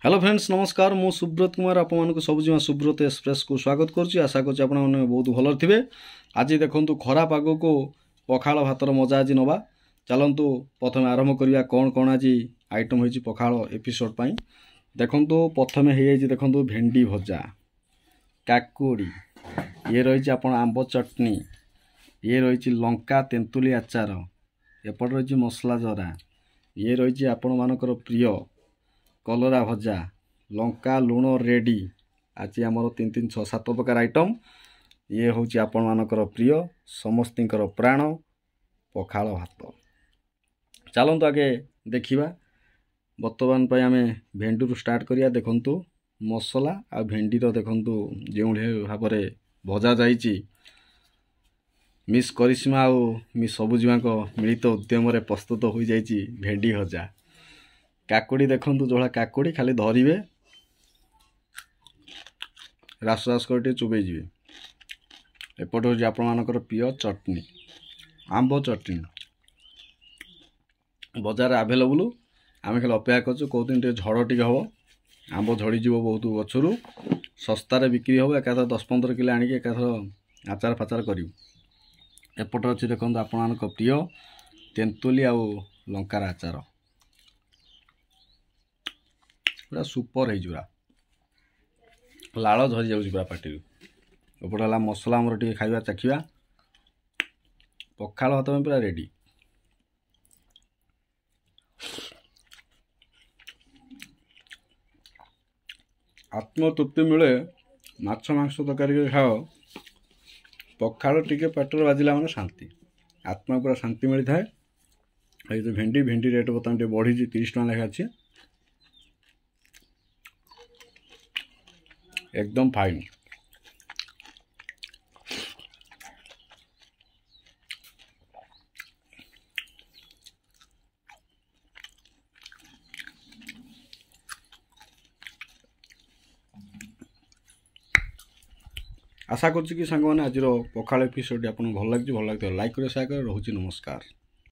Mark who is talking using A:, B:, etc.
A: Hello friends नमस्कार मु सुब्रत कुमार आपको सबुजिमा सुब्रत एक्सप्रेस को स्वागत करुच्ची आशा कर बहुत भल थे। आज देखु खरा पाग को पखाल भातर मजा आज नवा चलतु प्रथम आरंभ करवा कौन कौन आज आइटम हो पखाल एपिसोड पाई देखु प्रथम हो देखु भेंडी भजा काकुड़ी ये रही आप आंब चटनी ये रही लंका तेंतुली आचार एपट रही मसला जरा ये रही आपण मानकर प्रिय कलरा भजा लंका लुण रेडी आज आमर 3-3-6-7 प्रकार आइटम ये हूँ आपण मानकर प्रिय समस्तर प्राण पखाल भात। चलतु आगे देखा बर्तमान आम भेंडी स्टार्ट करिया। देखंतु मसला आ भेंडीर देखंतु जो भाव भजा जाइए मिस करिश्मा आ मिस सबुजिमा मिलित उद्यम प्रस्तुत हो जाइए भेंडी भजा। काकुड़ी देखंतु जोड़ा काकुड़ी खाली धरिवे रास रास कर चुबे जी। एपट हूँ आपण मानकर प्रिय चटनी आंब चटनी बजार आभेलेबुल आम खाली अपेक्षा करछु कौ दिन झड़ टे हम आंब झड़ीज बहुत गचरू सस्तार बिक्री हम एकाथर 10-15 किलो आणिक एकाथर आचार फाचार करूँ। एपट अच्छी देखो आपण मानक प्रिय तेंतुली आ लंकार आचार पूरा सुपर है लाल झरी जाऊँ पूरा पार्टी। एपटे मसला आमर टे खाଇବା चाखिया पखाल भात में पूरा रेडी। आत्मतृप्ति मिले माछ मांस तरकारी खाओ पखाल टिके पेटर बाजिला माने शांति आत्मा पूरा शांति मिलता है। ये तो भेंडी रेट बर्तमान बढ़ी 30 टका लेखा अच्छी एकदम फाइन। आशा करुच्ची कि सांग मैंने आज पखाल एपिसोड आपको भल लगे लाइक कर शेयर कर। रोचे नमस्कार।